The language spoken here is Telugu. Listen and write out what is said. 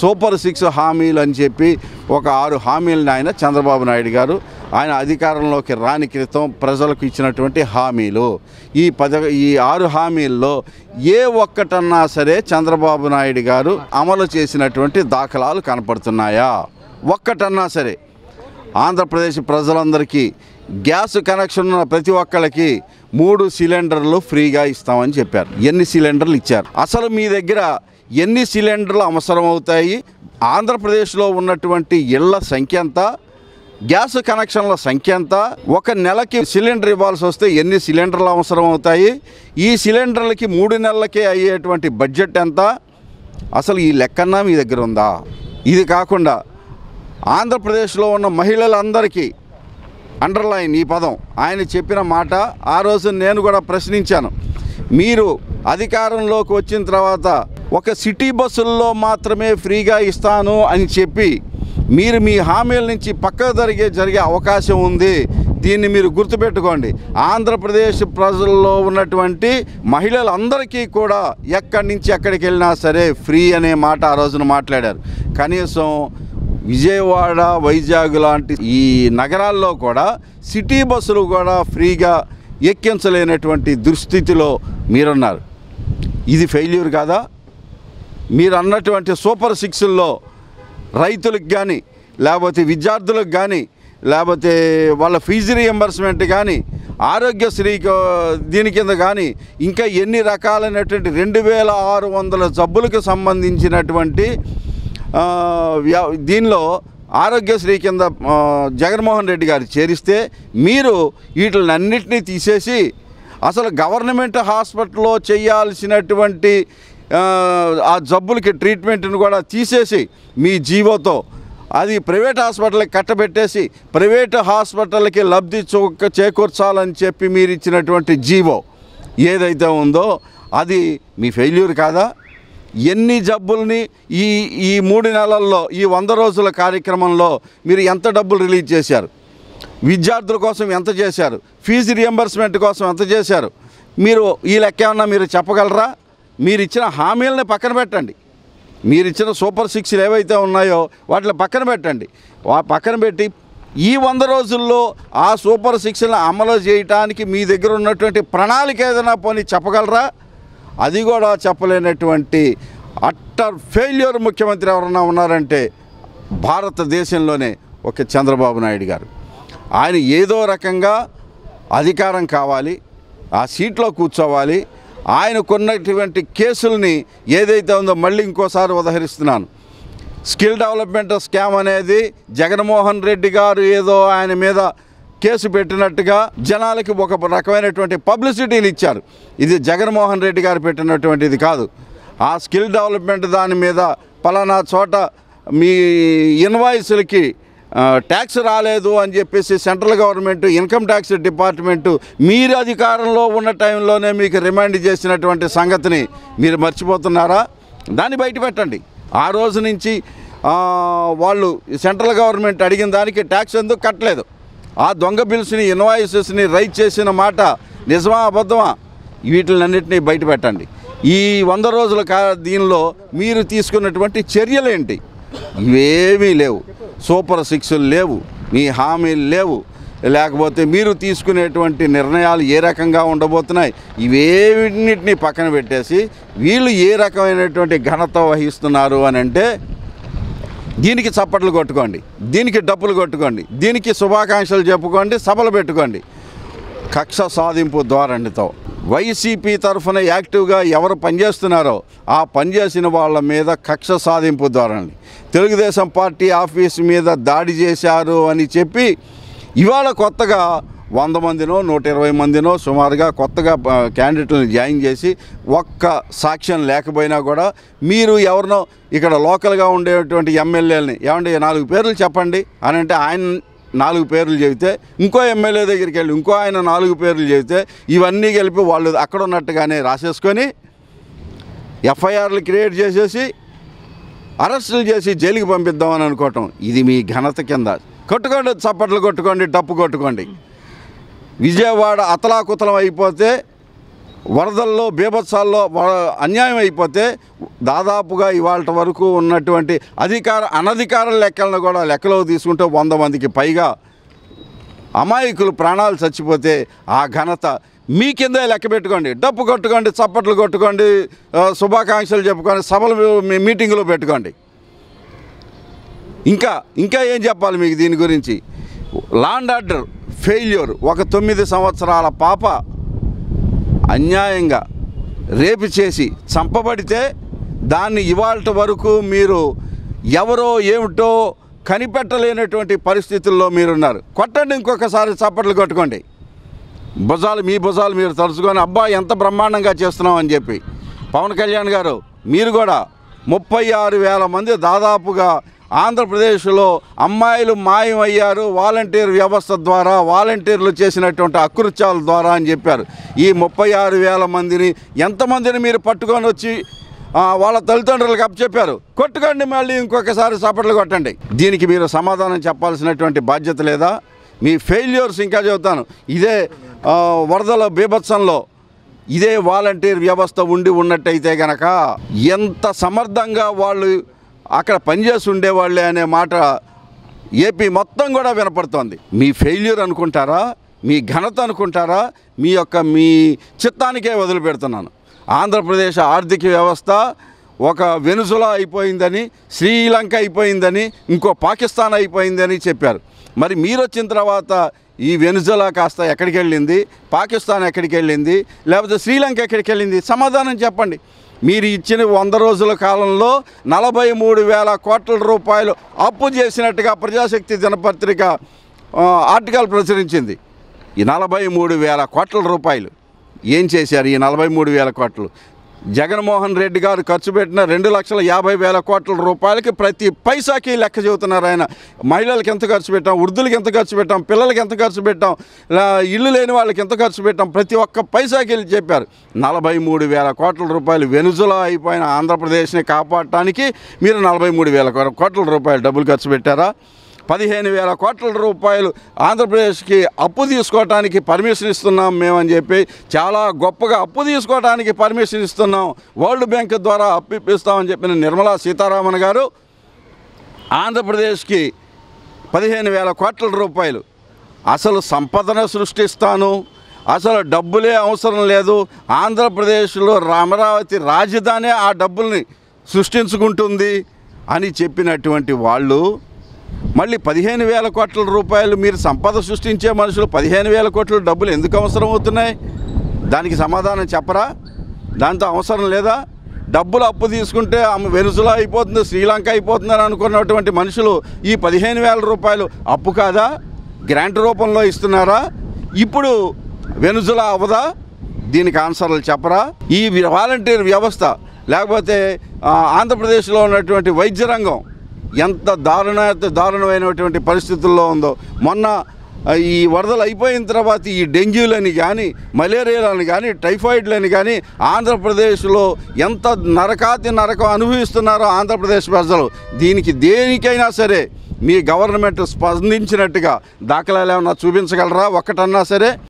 సూపర్ 6 హామీలు అని చెప్పి ఒక 6 హామీలను ఆయన చంద్రబాబు నాయుడు గారు ఆయన అధికారంలోకి రాని క్రితం ప్రజలకు ఇచ్చినటువంటి హామీలు. ఈ 6 హామీల్లో ఏ ఒక్కటన్నా సరే చంద్రబాబు నాయుడు గారు అమలు చేసినటువంటి దాఖలాలు కనపడుతున్నాయా? ఒక్కటన్నా సరే. ఆంధ్రప్రదేశ్ ప్రజలందరికీ గ్యాస్ కనెక్షన్ ఉన్న ప్రతి ఒక్కళ్ళకి 3 సిలిండర్లు ఫ్రీగా ఇస్తామని చెప్పారు. ఎన్ని సిలిండర్లు ఇచ్చారు? అసలు మీ దగ్గర ఎన్ని సిలిండర్లు అవసరం అవుతాయి? ఆంధ్రప్రదేశ్లో ఉన్నటువంటి ఇళ్ల సంఖ్య ఎంత? గ్యాస్ కనెక్షన్ల సంఖ్య ఎంత? ఒక నెలకి సిలిండర్ ఇవ్వాల్సి వస్తే ఎన్ని సిలిండర్లు అవసరం అవుతాయి? ఈ సిలిండర్లకి 3 నెలలకే అయ్యేటువంటి బడ్జెట్ ఎంత? అసలు ఈ లెక్కన్నా మీ దగ్గర ఉందా? ఇది కాకుండా ఆంధ్రప్రదేశ్లో ఉన్న మహిళలందరికీ అండర్లైన్ ఈ పదం, ఆయన చెప్పిన మాట ఆ రోజు నేను కూడా ప్రశ్నించాను. మీరు అధికారంలోకి వచ్చిన తర్వాత ఒక సిటీ బస్సుల్లో మాత్రమే ఫ్రీగా ఇస్తాను అని చెప్పి మీరు మీ హామీల నుంచి పక్కకు జరిగే అవకాశం ఉంది. దీన్ని మీరు గుర్తుపెట్టుకోండి. ఆంధ్రప్రదేశ్ ప్రజల్లో ఉన్నటువంటి మహిళలందరికీ కూడా ఎక్కడి నుంచి ఎక్కడికి వెళ్ళినా సరే ఫ్రీ అనే మాట ఆ రోజున మాట్లాడారు. కనీసం విజయవాడ, వైజాగ్ లాంటి ఈ నగరాల్లో కూడా సిటీ బస్సులు కూడా ఫ్రీగా ఎక్కించలేనటువంటి దుస్థితిలో మీరున్నారు. ఇది ఫెయిల్యూర్ కాదా? మీరు అన్నటువంటి సూపర్ 6ల్లో రైతులకు కానీ, లేకపోతే విద్యార్థులకు కానీ, లేకపోతే వాళ్ళ ఫీజు రీఎంబర్స్మెంట్ కానీ, ఆరోగ్యశ్రీ దీని కింద కానీ, ఇంకా ఎన్ని రకాలైనటువంటి 2600 జబ్బులకు సంబంధించినటువంటి దీనిలో ఆరోగ్యశ్రీ కింద జగన్మోహన్ రెడ్డి గారు చేరిస్తే మీరు వీటినన్నింటినీ తీసేసి అసలు గవర్నమెంట్ హాస్పిటల్లో చేయాల్సినటువంటి ఆ జబ్బులకి ట్రీట్మెంట్ను కూడా తీసేసి మీ జీవోతో అది ప్రైవేట్ హాస్పిటల్కి కట్టబెట్టేసి ప్రైవేట్ హాస్పిటల్కి లబ్ధి చేకూర్చాలని చెప్పి మీరు ఇచ్చినటువంటి జీవో ఏదైతే ఉందో అది మీ ఫెయిల్యూర్ కాదా? ఎన్ని జబ్బుల్ని ఈ 3 నెలల్లో ఈ 100 రోజుల కార్యక్రమంలో మీరు ఎంత డబ్బులు రిలీజ్ చేశారు? విద్యార్థుల కోసం ఎంత చేశారు? ఫీజు రియంబర్స్మెంట్ కోసం ఎంత చేశారు? మీరు ఈ లెక్క ఏమన్నా మీరు చెప్పగలరా? మీరు ఇచ్చిన హామీలని పక్కన పెట్టండి. మీరు ఇచ్చిన సూపర్ 6లు ఏవైతే ఉన్నాయో వాటిని పక్కన పెట్టండి. పక్కన పెట్టి ఈ 100 రోజుల్లో ఆ సూపర్ 6లను అమలు చేయడానికి మీ దగ్గర ఉన్నటువంటి ప్రణాళిక ఏదైనా పోనీ చెప్పగలరా? అది కూడా చెప్పలేనటువంటి అట్టర్ ఫెయిల్యూర్ ముఖ్యమంత్రి ఎవరన్నా ఉన్నారంటే భారతదేశంలోనే ఒక చంద్రబాబు నాయుడు గారు. ఆయన ఏదో రకంగా అధికారం కావాలి, ఆ సీట్లో కూర్చోవాలి. ఆయనకున్నటువంటి కేసుల్ని ఏదైతే ఉందో మళ్ళీ ఇంకోసారి ఉదహరిస్తున్నాను. స్కిల్ డెవలప్మెంట్ స్కామ్ అనేది జగన్మోహన్ రెడ్డి గారు ఏదో ఆయన మీద కేసు పెట్టినట్టుగా జనాలకి ఒక రకమైనటువంటి పబ్లిసిటీని ఇచ్చారు. ఇది జగన్మోహన్ రెడ్డి గారు పెట్టినటువంటిది కాదు. ఆ స్కిల్ డెవలప్మెంట్ దాని మీద పలానా చోట మీ ఇన్వాయిస్లకి ట్యాక్స్ రాలేదు అని చెప్పేసి central government income tax department మీరు అధికారంలో ఉన్న టైంలోనే మీకు రిమైండ్ చేసినటువంటి సంగతిని మీరు మర్చిపోతున్నారా? దాన్ని బయట పెట్టండి. ఆ రోజు నుంచి వాళ్ళు సెంట్రల్ గవర్నమెంట్ అడిగిన దానికి ట్యాక్స్ ఎందుకు కట్టలేదు? ఆ దొంగ బిల్స్ని ఇన్వాయిసెస్ని రైజ్ చేసిన మాట నిజమా అబద్ధమా? వీటిలన్నింటినీ బయట పెట్టండి. ఈ 100 రోజుల దీనిలో మీరు తీసుకున్నటువంటి చర్యలేంటి? ఇవేమీ లేవు. సూపర్ 6లు లేవు, మీ హామీలు లేవు, లేకపోతే మీరు తీసుకునేటువంటి నిర్ణయాలు ఏ రకంగా ఉండబోతున్నాయి ఇవేన్నిటిని పక్కన పెట్టేసి వీళ్ళు ఏ రకమైనటువంటి ఘనత వహిస్తున్నారు అని అంటే దీనికి చప్పట్లు కొట్టుకోండి, దీనికి డప్పులు కొట్టుకోండి, దీనికి శుభాకాంక్షలు చెప్పుకోండి, సభలు పెట్టుకోండి. కక్ష సాధింపు ధోరణితో వైసీపీ తరఫున యాక్టివ్గా ఎవరు పనిచేస్తున్నారో ఆ పనిచేసిన వాళ్ళ మీద కక్ష సాధింపు ధోరణి. తెలుగుదేశం పార్టీ ఆఫీసు మీద దాడి చేశారు అని చెప్పి ఇవాళ కొత్తగా 100 మందినో 120 మందినో సుమారుగా కొత్తగా క్యాండిడేట్లను జాయిన్ చేసి ఒక్క సాక్ష్యం లేకపోయినా కూడా మీరు ఎవరినో ఇక్కడ లోకల్గా ఉండేటువంటి ఎమ్మెల్యేలని ఏమంటే 4 పేర్లు చెప్పండి అని అంటే ఆయన 4 పేర్లు చెబితే ఇంకో ఎమ్మెల్యే దగ్గరికి వెళ్ళి ఇంకో ఆయన 4 పేర్లు చెబితే ఇవన్నీ కలిపి వాళ్ళు అక్కడ ఉన్నట్టుగానే రాసేసుకొని ఎఫ్ఐఆర్లు క్రియేట్ చేసేసి అరెస్టులు చేసి జైలుకి పంపిద్దామని అనుకోవటం ఇది మీ ఘనత కింద. కొట్టుకోండి, చప్పట్లు కొట్టుకోండి, డప్పు కొట్టుకోండి. విజయవాడ అతలాకుతలం అయిపోతే వరదల్లో బీభత్సాల్లో అన్యాయం అయిపోతే దాదాపుగా ఇవాళ వరకు ఉన్నటువంటి అనధికార లెక్కలను కూడా లెక్కలోకి తీసుకుంటే 100 మందికి పైగా అమాయకులు ప్రాణాలు చచ్చిపోతే ఆ ఘనత మీ కిందే లెక్క పెట్టుకోండి. డప్పు కొట్టుకోండి, చప్పట్లు కొట్టుకోండి, శుభాకాంక్షలు చెప్పుకోండి, సభలు మీటింగులు పెట్టుకోండి. ఇంకా ఏం చెప్పాలి మీకు దీని గురించి? Law and order failure. ఒక 9 సంవత్సరాల పాప అన్యాయంగా రేపు చేసి చంపబడితే దాన్ని ఇవాళ వరకు మీరు ఎవరో ఏమిటో కనిపెట్టలేనటువంటి పరిస్థితుల్లో మీరున్నారు. కొట్టండి, ఇంకొకసారి చప్పట్లు కొట్టుకోండి. మీ భుజాలు మీరు తలుచుకొని అబ్బా ఎంత బ్రహ్మాండంగా చేస్తున్నాం అని చెప్పి. పవన్ కళ్యాణ్ గారు, మీరు కూడా 36,000 మంది దాదాపుగా ఆంధ్రప్రదేశ్లో అమ్మాయిలు మాయమయ్యారు వాలంటీర్ వ్యవస్థ ద్వారా, వాలంటీర్లు చేసినటువంటి అకృత్యాల ద్వారా అని చెప్పారు. ఈ 36,000 మందిని ఎంతమందిని మీరు పట్టుకొని వచ్చి వాళ్ళ తల్లిదండ్రులకు అప్పచెప్పారు? కొట్టుకోండి, మళ్ళీ ఇంకొకసారి చప్పట్లు కొట్టండి. దీనికి మీరు సమాధానం చెప్పాల్సినటువంటి బాధ్యత లేదా? మీ ఫెయిల్యూర్స్ ఇంకా చెబుతాను. ఇదే వరదల బీభత్సంలో ఇదే వాలంటీర్ వ్యవస్థ ఉన్నట్టయితే గనక ఎంత సమర్థంగా వాళ్ళు అక్కడ పనిచేసి ఉండేవాళ్ళే అనే మాట ఏపీ మొత్తం కూడా వినపడుతోంది. మీ ఫెయిల్యూర్ అనుకుంటారా? మీ ఘనత అనుకుంటారా? మీ చిత్తానికే వదిలిపెడుతున్నాను. ఆంధ్రప్రదేశ్ ఆర్థిక వ్యవస్థ ఒక వెనుజులా అయిపోయిందని, శ్రీలంక అయిపోయిందని, ఇంకో పాకిస్తాన్ అయిపోయిందని చెప్పారు. మరి మీరు వచ్చిన తర్వాత ఈ వెనుజులా కాస్త ఎక్కడికి వెళ్ళింది? పాకిస్తాన్ ఎక్కడికి వెళ్ళింది? లేకపోతే శ్రీలంక ఎక్కడికి వెళ్ళింది? సమాధానం చెప్పండి. మీరు ఇచ్చిన 100 రోజుల కాలంలో 43,000 కోట్ల రూపాయలు అప్పు చేసినట్టుగా ప్రజాశక్తి దినపత్రిక ఆర్టికల్ ప్రచురించింది. ఈ 43,000 కోట్ల రూపాయలు ఏం చేశారు? ఈ 43,000 కోట్లు జగన్మోహన్ రెడ్డి గారు ఖర్చు పెట్టిన 2,50,000 కోట్ల రూపాయలకి ప్రతి పైసాకి లెక్క చెబుతున్నారు ఆయన. మహిళలకు ఎంత ఖర్చు పెట్టాం, వృద్ధులకి ఎంత ఖర్చు పెట్టాం, పిల్లలకి ఎంత ఖర్చు పెట్టాం, ఇల్లు లేని వాళ్ళకి ఎంత ఖర్చు పెట్టాం, ప్రతి ఒక్క పైసాకి చెప్పారు. 43,000 కోట్ల రూపాయలు వెనుజులా అయిపోయిన ఆంధ్రప్రదేశ్ని కాపాడటానికి మీరు 43,000 కోట్ల రూపాయలు డబ్బులు ఖర్చు పెట్టారా? 15,000 కోట్ల రూపాయలు ఆంధ్రప్రదేశ్కి అప్పు తీసుకోవడానికి పర్మిషన్ ఇస్తున్నాం మేమని చెప్పి చాలా గొప్పగా అప్పు తీసుకోవడానికి పర్మిషన్ ఇస్తున్నాం, వరల్డ్ బ్యాంక్ ద్వారా అప్పు ఇప్పిస్తామని చెప్పిన నిర్మలా సీతారామన్ గారు ఆంధ్రప్రదేశ్కి 15,000 కోట్ల రూపాయలు అసలు సంపదను సృష్టిస్తాను, అసలు డబ్బులే అవసరం లేదు, ఆంధ్రప్రదేశ్లో అమరావతి రాజధాని ఆ డబ్బుల్ని సృష్టించుకుంటుంది అని చెప్పినటువంటి వాళ్ళు మళ్ళీ 15,000 కోట్ల రూపాయలు మీరు సంపద సృష్టించే మనుషులు 15,000 కోట్ల డబ్బులు ఎందుకు అవసరం అవుతున్నాయి? దానికి సమాధానం చెప్పరా? దాంతో అవసరం లేదా? డబ్బులు అప్పు తీసుకుంటే వెనుజులా అయిపోతుంది, శ్రీలంక అయిపోతుందని అనుకున్నటువంటి మనుషులు ఈ 15,000 రూపాయలు అప్పు కాదా? గ్రాంట్ రూపంలో ఇస్తున్నారా? ఇప్పుడు వెనుజులా అవ్వదా? దీనికి ఆన్సర్లు చెప్పరా? ఈ వాలంటీర్ వ్యవస్థ లేకపోతే ఆంధ్రప్రదేశ్లో ఉన్నటువంటి వైద్య రంగం ఎంత దారుణమైనటువంటి పరిస్థితుల్లో ఉందో. మొన్న ఈ వరదలు అయిపోయిన తర్వాత ఈ డెంగ్యూలని కానీ, మలేరియాలని కానీ, టైఫాయిడ్లని కానీ ఆంధ్రప్రదేశ్లో ఎంత నరకం అనుభవిస్తున్నారో ఆంధ్రప్రదేశ్ ప్రజలు. దేనికైనా సరే మీ గవర్నమెంట్ స్పందించినట్టుగా దాఖలాలు ఏమన్నా చూపించగలరా? ఒక్కటన్నా సరే.